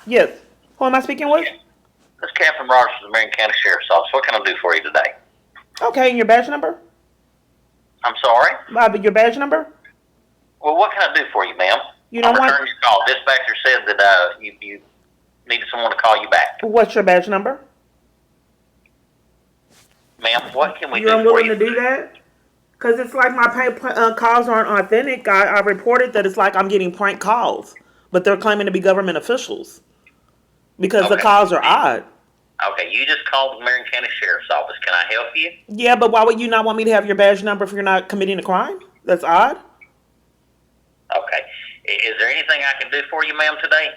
Yes. Who am I speaking with? This is Captain Rogers of the Marion County Sheriff's Office. What can I do for you today? Okay, and your badge number? I'm sorry? Your badge number? Well, what can I do for you, ma'am? You I'm don't want... returning your call. Dispatcher said that you needed someone to call you back. What's your badge number? Ma'am, what can we do You're for unwilling you? to do that? Because it's like my calls aren't authentic. I reported that it's like I'm getting prank calls, but they're claiming to be government officials because the calls are odd. Okay, you just called the Marion County Sheriff's Office. Can I help you? Yeah, but why would you not want me to have your badge number if you're not committing a crime? That's odd. Okay. Is there anything I can do for you, ma'am, today?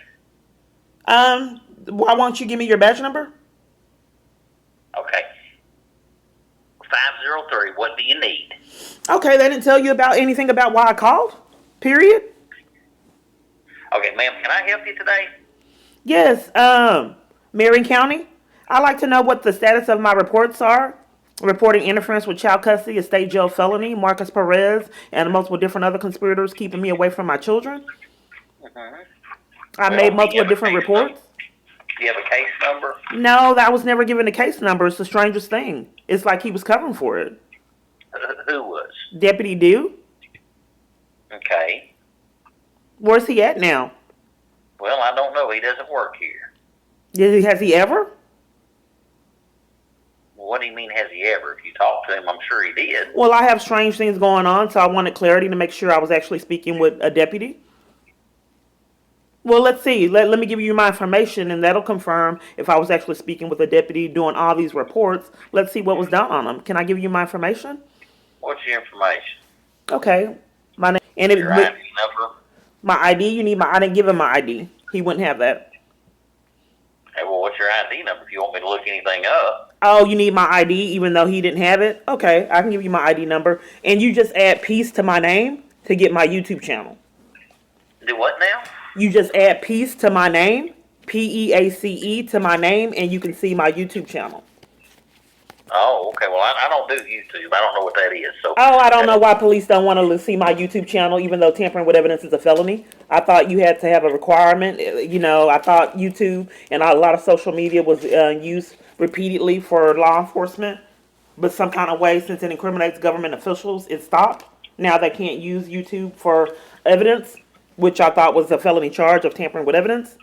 Why won't you give me your badge number? Okay. 503, what do you need? Okay, they didn't tell you about anything about why I called? Period? Okay, ma'am, can I help you today? Yes, Marion County. I'd like to know what the status of my reports are. Reporting interference with child custody, a state jail felony, Marcus Perez, and multiple different other conspirators keeping me away from my children. I made multiple different reports. Do you have a case number? No, I was never given a case number. It's the strangest thing. It's like he was covering for it. Who was? Deputy Dew. Okay. Where's he at now? Well, I don't know. He doesn't work here. Has he ever? What do you mean, has he ever? If you talked to him, I'm sure he did. Well, I have strange things going on, so I wanted clarity to make sure I was actually speaking with a deputy. Well, let's see. Let me give you my information, and that'll confirm if I was actually speaking with a deputy doing all these reports. Let's see what was done on them. Can I give you my information? What's your information? Okay. My name and your ID number? My ID? You need my... I didn't give him my ID. He wouldn't have that. Hey, well, what's your ID number if you want me to look anything up? Oh, you need my ID even though he didn't have it? Okay, I can give you my ID number. And you just add peace to my name to get my YouTube channel. Do what now? You just add peace to my name, P-E-A-C-E to my name, and you can see my YouTube channel. Oh, okay. Well, I don't do YouTube. I don't know what that is. So. Oh, I don't know why police don't want to see my YouTube channel, even though tampering with evidence is a felony. I thought you had to have a requirement. You know, I thought YouTube and a lot of social media was used repeatedly for law enforcement. But some kind of way, since it incriminates government officials, it stopped. Now they can't use YouTube for evidence, which I thought was a felony charge of tampering with evidence.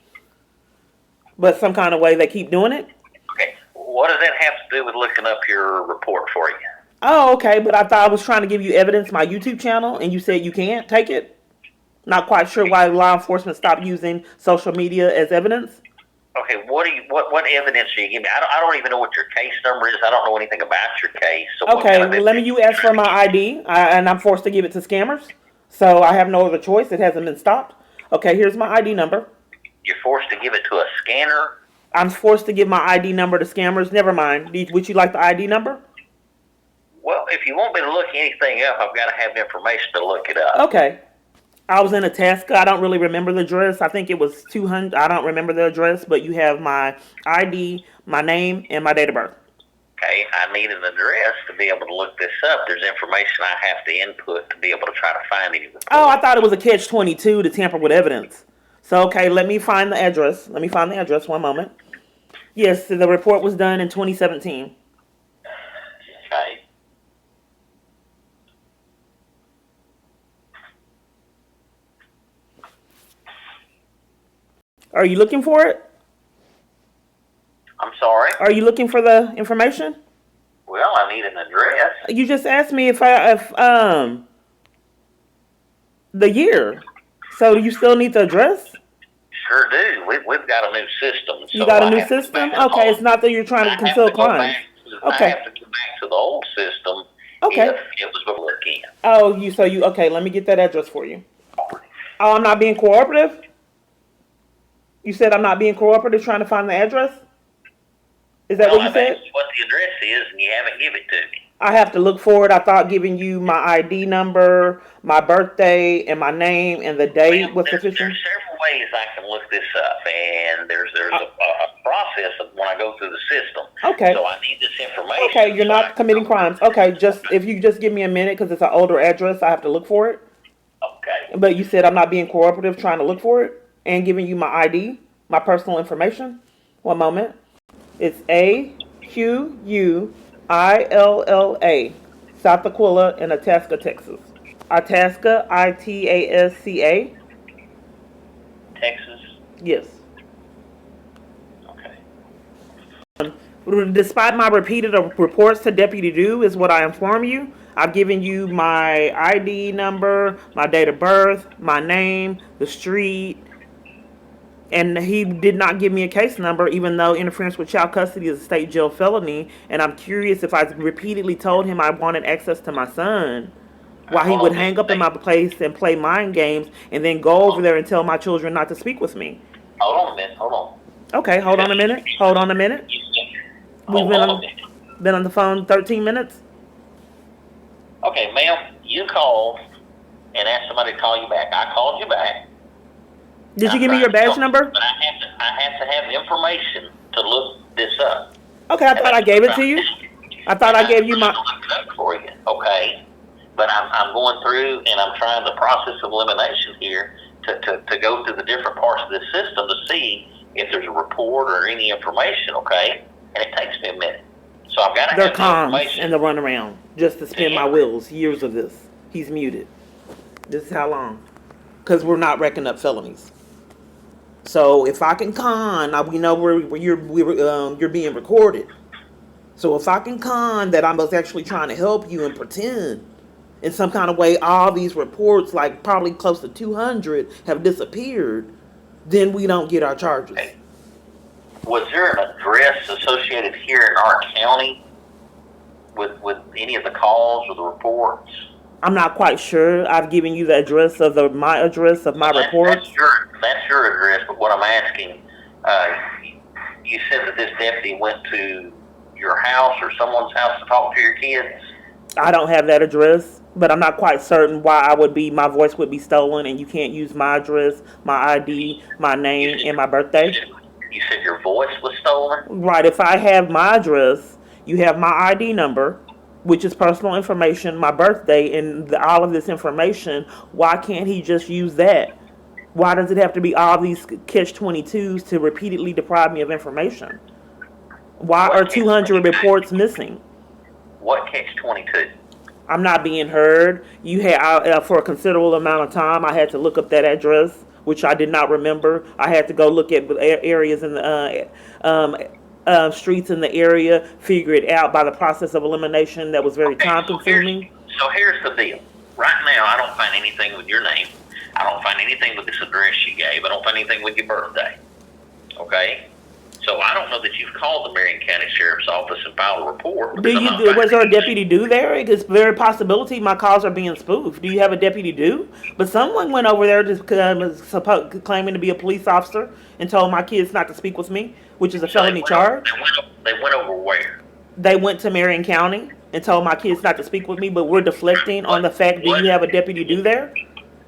But some kind of way they keep doing it. Okay. What does that have to do with looking up your report for you? Oh, okay. But I thought I was trying to give you evidence, my YouTube channel, and you said you can't take it? Not quite sure why law enforcement stopped using social media as evidence. Okay, what evidence are you giving me? I don't even know what your case number is. I don't know anything about your case. So okay, well, let me. You ask for my ID, and I'm forced to give it to scammers. So I have no other choice. It hasn't been stopped. Okay, here's my ID number. You're forced to give it to a scanner? I'm forced to give my ID number to scammers. Never mind. Would you like the ID number? Well, if you want me to look anything up, I've got to have information to look it up. Okay. I was in Itasca. I don't really remember the address. I think it was 200. I don't remember the address, but you have my ID, my name, and my date of birth. Okay, I need an address to be able to look this up. There's information I have to input to be able to try to find any report. Oh, I thought it was a catch-22 to tamper with evidence. So, okay, let me find the address. Let me find the address. One moment. Yes, the report was done in 2017. Okay. Are you looking for it? I'm sorry? Are you looking for the information? Well, I need an address. You just asked me if the year. So do you still need the address? Sure do. We've got a new system. So you got a new system? Okay, it's not that you're trying to conceal crimes. Okay. I have to go back to the old system. Okay. If it was going to look in. Oh, okay, let me get that address for you. Oh, I'm not being cooperative? You said I'm not being cooperative trying to find the address? Is that what you said? What the address is, and you haven't given it to me. I have to look for it. I thought giving you my ID number, my birthday, and my name and the date was sufficient. There's several ways I can look this up, and there's a process of when I go through the system. Okay. So I need this information. Okay, you're not committing crimes. Okay, if you just give me a minute because it's an older address, I have to look for it. Okay. But you said I'm not being cooperative trying to look for it and giving you my ID. My personal information. One moment. It's Aquilla, South Aquila in Itasca, Texas. Itasca, Itasca. Texas? Yes. Okay. Despite my repeated reports to Deputy Do, is what I inform you. I've given you my ID number, my date of birth, my name, the street, and he did not give me a case number, even though interference with child custody is a state jail felony. And I'm curious if I repeatedly told him I wanted access to my son, why he Hold would on, hang up in my place and play mind games and then go over there and tell my children not to speak with me. hold on a minute. Hold on. Okay, hold on a minute. Hold on a minute. We've Hold on a minute. been on the phone 13 minutes. Okay, ma'am, you called and asked somebody to call you back. I called you back. Did you give me your badge number? But I have to have information to look this up. Okay, I thought I gave it to you. I thought I gave you my. Look it up for you, okay? But I'm going through and I'm trying the process of elimination here to go through the different parts of this system to see if there's a report or any information, okay? And it takes me a minute. So I've got to They're have the comms information. and the runaround just to spin my wheels. Years of this. He's muted. This is how long? Because we're not racking up felonies. So if I can we know you're being recorded. So if I can that I was actually trying to help you and pretend in some kind of way all these reports, like probably close to 200, have disappeared, then we don't get our charges. Okay. Was there an address associated here in our county with any of the calls or the reports? I'm not quite sure. I've given you the address of my address of my reports. That's your address, but what I'm asking, you said that this deputy went to your house or someone's house to talk to your kids? I don't have that address, but I'm not quite certain why my voice would be stolen and you can't use my address, my ID, my name, and my birthday. You said your voice was stolen? Right. If I have my address, you have my ID number, which is personal information, my birthday, and all of this information. Why can't he just use that? Why does it have to be all these catch-22s to repeatedly deprive me of information? Why are 200 reports missing? What catch-22? I'm not being heard. You had for a considerable amount of time. I had to look up that address, which I did not remember. I had to go look at areas in the streets in the area, figure it out by the process of elimination. That was very time consuming. So here's the deal. Right now, I don't find anything with your name. I don't find anything with this address you gave. I don't find anything with your birthday. Okay? So I don't know that you've called the Marion County Sheriff's Office and filed a report. Was there a deputy do there? It's very possibility my calls are being spoofed. Do you have a deputy do? But someone went over there just claiming to be a police officer and told my kids not to speak with me, which is a felony charge. They went over where? They went to Marion County and told my kids not to speak with me, but we're deflecting on the fact that you have a deputy do there.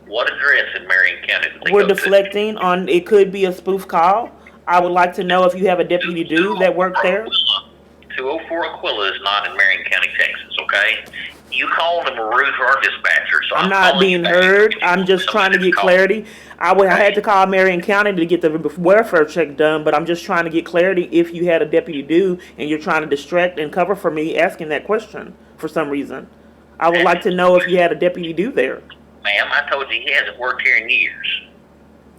What address in Marion County did they We're go to? deflecting on it could be a spoof call. I would like to know if you have a deputy do that worked there. 204 Aquila is not in Marion County, Texas, okay? You called them a rude to our dispatcher, so I'm not being heard. I'm just trying to get clarity. I had to call Marion County to get the welfare check done, but I'm just trying to get clarity if you had a deputy do and you're trying to distract and cover for me asking that question for some reason. I would like to know if you had a deputy do there. Ma'am, I told you he hasn't worked here in years.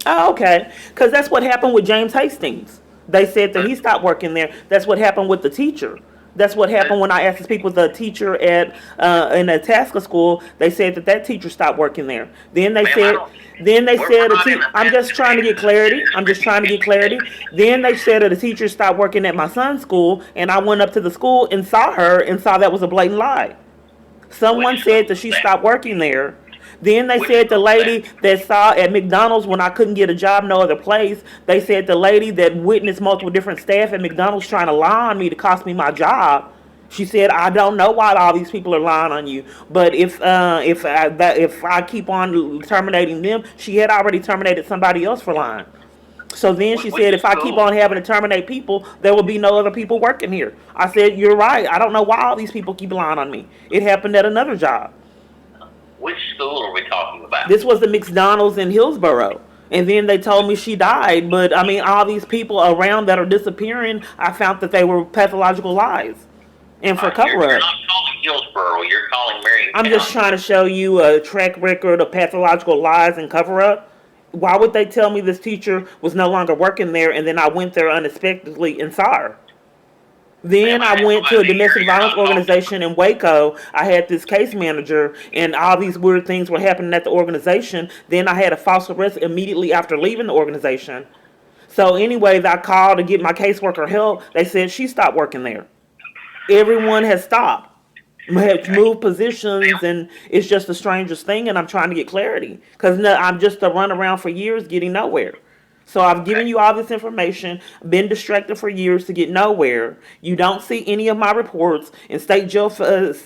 Oh, okay. Because that's what happened with James Hastings. They said that he stopped working there. That's what happened with the teacher. That's what happened when I asked to speak with the teacher at in a Itasca school. They said that teacher stopped working there. Then they said I'm just trying to get clarity. I'm just trying to get clarity. Then they said that the teacher stopped working at my son's school, and I went up to the school and saw her and saw that was a blatant lie. Someone said that she stopped working there. Then they said the lady that saw at McDonald's when I couldn't get a job no other place, they said the lady that witnessed multiple different staff at McDonald's trying to lie on me to cost me my job. She said, I don't know why all these people are lying on you, but if I keep on terminating them, she had already terminated somebody else for lying. So then she said, if I keep on having to terminate people, there will be no other people working here. I said, you're right. I don't know why all these people keep lying on me. It happened at another job. Which school are we talking about? This was the McDonald's in Hillsborough. And then they told me she died. But I mean, all these people around that are disappearing, I found that they were pathological lies and for cover You're up. not calling Hillsboro. You're calling Marion I'm just County. trying to show you a track record of pathological lies and cover up. Why would they tell me this teacher was no longer working there and then I went there unexpectedly and saw her? Ma'am, Then I I have no went to a idea. domestic You're violence not talking. organization in Waco. I had this case manager, and all these weird things were happening at the organization. Then I had a false arrest immediately after leaving the organization. So, anyways, I called to get my caseworker help. They said she stopped working there. Everyone has stopped, have Okay. moved positions, and it's just the strangest thing. And I'm trying to get clarity because no, I'm just a run around for years getting nowhere. So I've given Okay. you all this information, been distracted for years to get nowhere. You don't see any of my reports. And state jail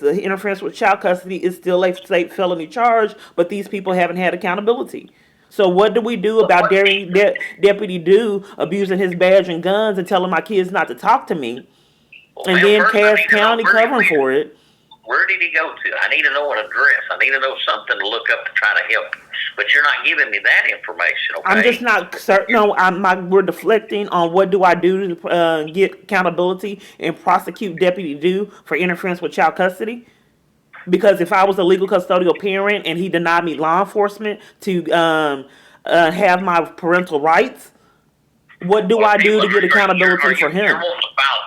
interference with child custody is still a state felony charge, but these people haven't had accountability. So what do we do What, about what daring Deputy Do abusing his badge and guns and telling my kids not to talk to me, well, and ma'am, then first I Cass need to know County covering for it? where did he go to? I need to know an address. I need to know something to look up to try to help you. But you're not giving me that information, I'm just okay? not certain. No, we're deflecting on what do I do to get accountability and prosecute Deputy Do for interference with child custody. Because if I was a legal custodial parent and he denied me law enforcement to have my parental rights, what do Well, I see, do what to get are accountability you for him?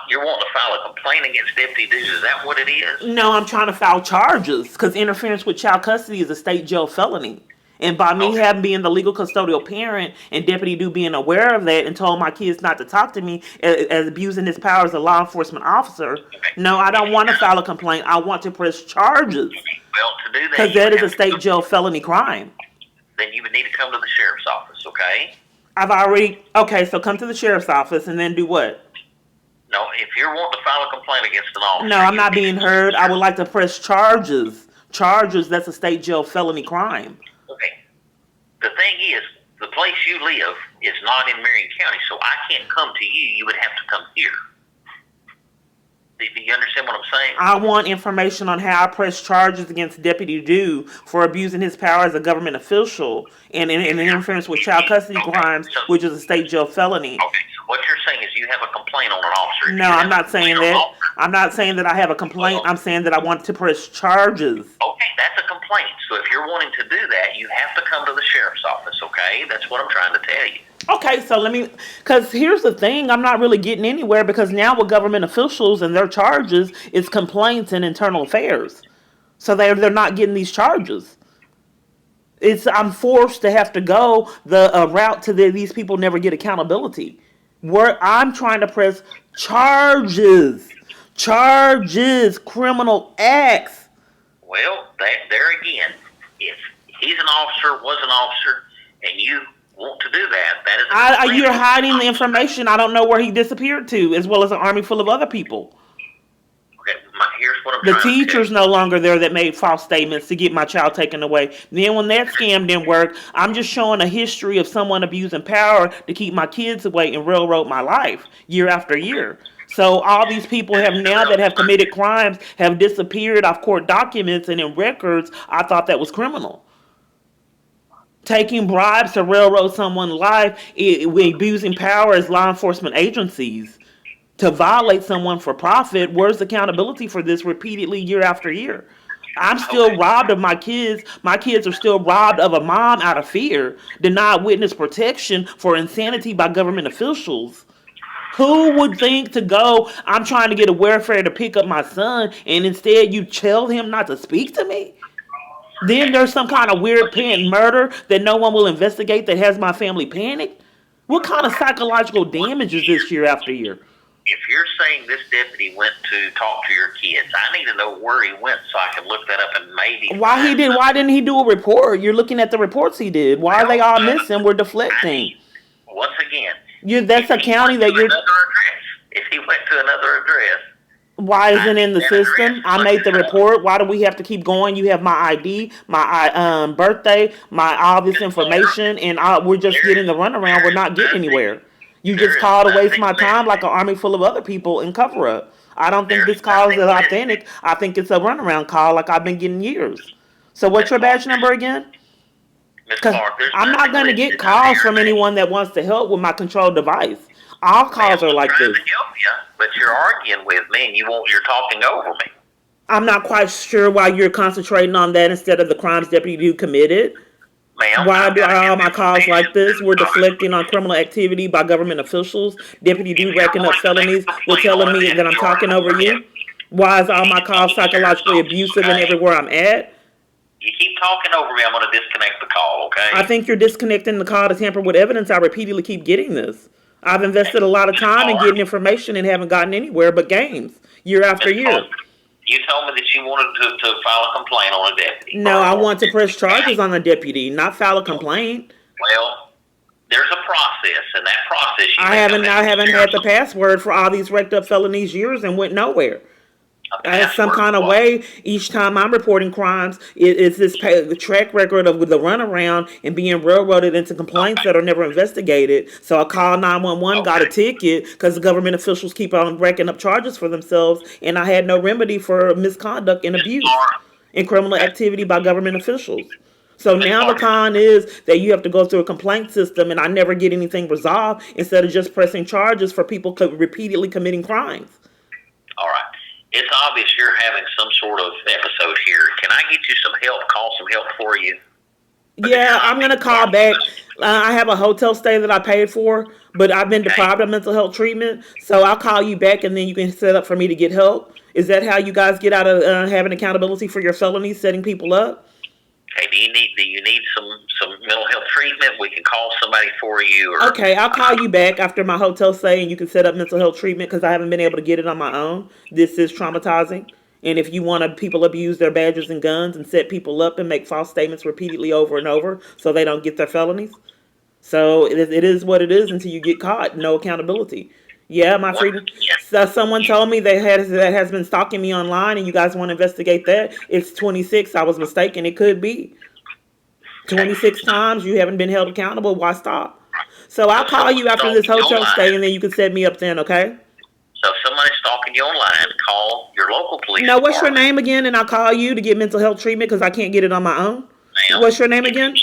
you're wanting to file a complaint against Deputy Dudes? Is that what it is? No, I'm trying to file charges because interference with child custody is a state jail felony. And by me Okay. having being the legal custodial parent and Deputy Do being aware of that and told my kids not to talk to me as abusing his power as a law enforcement officer, Okay. no, I If don't you want to got file a complaint. I want to press charges well, to do that, because you that would is a have to state jail felony crime. then you would need to come to the sheriff's office, okay? I've already, okay, so come to the sheriff's office and then do what? No, if you're wanting to file a complaint against an No, officer, I'm you would not need to being come to the heard. I would sheriff's. like to press charges. Charges, that's a state jail felony crime. Okay. The thing is, the place you live is not in Marion County, so I can't come to you. You would have to come here. Do you understand what I'm saying? I want information on how I press charges against Deputy Do for abusing his power as a government official and interference with child custody Okay. crimes, So which is a state jail felony. okay. So what you're saying is you have a complaint on an officer. If No, you I'm have a not complaint saying on an that. officer, I'm not saying that I have a complaint. well, I'm saying that I want to press charges. okay, that's a complaint. So if you're wanting to do that, you have to come to the sheriff's office, okay? That's what I'm trying to tell you. Okay, so let me, because here's the thing, I'm not really getting anywhere because now with government officials and their charges, it's complaints and internal affairs. So they're not getting these charges. It's I'm forced to have to go the route to these people never get accountability. Where I'm trying to press charges, charges, criminal acts. Well, there again, if he's an officer, was an officer, and you want to do that, that is a complaint. You're hiding the information. I don't know where he disappeared to, as well as an army full of other people. Okay, here's what I'm The trying to tell teacher's you. no longer there that made false statements to get my child taken away. Then when that scam didn't work, I'm just showing a history of someone abusing power to keep my kids away and railroad my life year after year. So all these people have now that have committed crimes have disappeared off court documents and in records. I thought that was criminal. Taking bribes to railroad someone's life, abusing power as law enforcement agencies to violate someone for profit. Where's accountability for this repeatedly year after year? I'm still Okay, robbed of my kids. My kids are still robbed of a mom out of fear, denied witness protection for insanity by government officials. Who would think to go, I'm trying to get a welfare to pick up my son, and instead you tell him not to speak to me? Then there's some kind of weird panic murder that no one will investigate that has my family panicked? What kind of psychological damage is this year after year? if you're saying this deputy went to talk to your kids, I need to know where he went so I can look that up and maybe find something. Why didn't he do a report? You're looking at the reports he did. Why are they all missing? We're deflecting. Once again, That's a if he county went that to you're. another address, if he went to another address, Why I isn't it in need the that system? address to I look made the it up. report. Why do we have to keep going? You have my ID, my birthday, my all this information, and we're just There getting is the runaround. We're not getting anywhere. You there just is call to waste nothing my time like missing. an army full of other people and cover up. I don't think There's this call is nothing missing. authentic. I think it's a runaround call like I've been getting years. So what's That's your what badge number again? Ms. Because Clark, there's I'm not nothing going to get listed on calls here from that, anyone that wants to help with my controlled device. All ma'am, calls are I'm like trying this. to help you, but you're arguing with me and you're talking over me. I'm not quite sure why you're concentrating on that instead of the crimes Deputy Duke committed. Ma'am, Why I've do got to are get all my calls information. like this? We're All right. deflecting on criminal activity by government officials. Deputy If Duke you're racking up going to make a felonies. We're complaint telling on me it, that I'm you are talking over it. you. Why is You all need my to go calls to the sheriff's psychologically office, abusive and okay? everywhere I'm at? You keep talking over me, I'm going to disconnect the call, I okay? think you're disconnecting the call to tamper with evidence. I repeatedly keep getting this. I've invested a lot of Ms. time in Clark, getting information and haven't gotten anywhere but games year after Ms. Clark, year. you told me that you wanted to file a complaint on a deputy No, or I or want to press charges on the deputy, not file a complaint. well, there's a process, and that process you I may come haven't into I the haven't had sheriff's the office. password for all these wrecked up felonies years and went nowhere. A Some password kind for of what? way each time I'm reporting crimes, it's this the track record of the runaround and being railroaded into complaints Okay, that are never investigated. So I called 911, got a okay. ticket because the government officials keep on racking up charges for themselves, and I had no remedy for misconduct and Ms. abuse Clark, and criminal okay. activity by government officials. So Ms. now the Clark, con is that you have to go through a complaint system, and I never get anything resolved instead of just pressing charges for people repeatedly committing crimes. all right. It's obvious you're having some sort of episode here. Can I get you some help? Call some help for you? Because you're Yeah, not I'm being gonna call back. cooperative. I have a hotel stay that I paid for, but I've been Okay. deprived of mental health treatment. So I'll call you back, and then you can set up for me to get help. Is that how you guys get out of having accountability for your felonies, setting people up? Okay. Do you need some mental health treatment? We can call somebody for you, or Okay, I'll call you back after my hotel stay, and you can set up mental health treatment because I haven't been able to get it on my own. This is traumatizing. And if you want to, people abuse their badges and guns and set people up and make false statements repeatedly over and over so they don't get their felonies. So it is what it is until you get caught. No accountability. Yeah, my once freedom. again, So someone you told me that has been stalking me online, and you guys want to investigate that. It's 26. I was mistaken. It could be okay. 26 times. You haven't been held accountable. Why stop? So So I'll if call someone's you after this stalking you hotel stay, online, and then you can set me up then. Okay? so if somebody's stalking you online, call your local police Now, what's your department. name again? And I'll call you to get mental health treatment because I can't get it on my own. Ma'am, What's your name if again?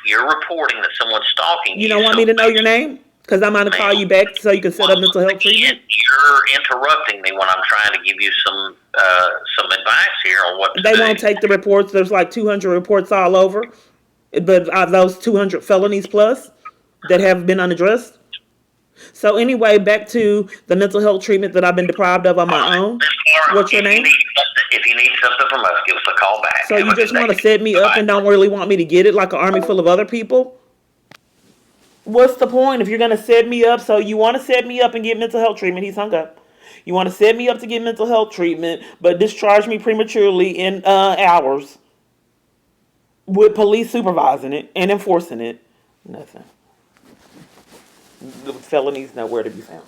you're reporting that someone's stalking You you, don't want so me to know your name? Because I'm going to call ma'am, you back so you can set up once mental health again, treatment. you're interrupting me when I'm trying to give you some advice here on what to They do. won't take the reports. There's like 200 reports all over. But those 200 felonies plus that have been unaddressed. So anyway, back to the mental health treatment that I've been deprived of on All my right, own. Miss Laura, What's your name? if you need something from us, give us a call back. So Have you a good just want to day. set me up Bye. and don't really want me to get it like an army full of other people? What's the point if you're going to set me up? So you want to set me up and get mental health treatment. He's hung up. You want to set me up to get mental health treatment, but discharge me prematurely in hours with police supervising it and enforcing it. Nothing. The felonies nowhere to be found.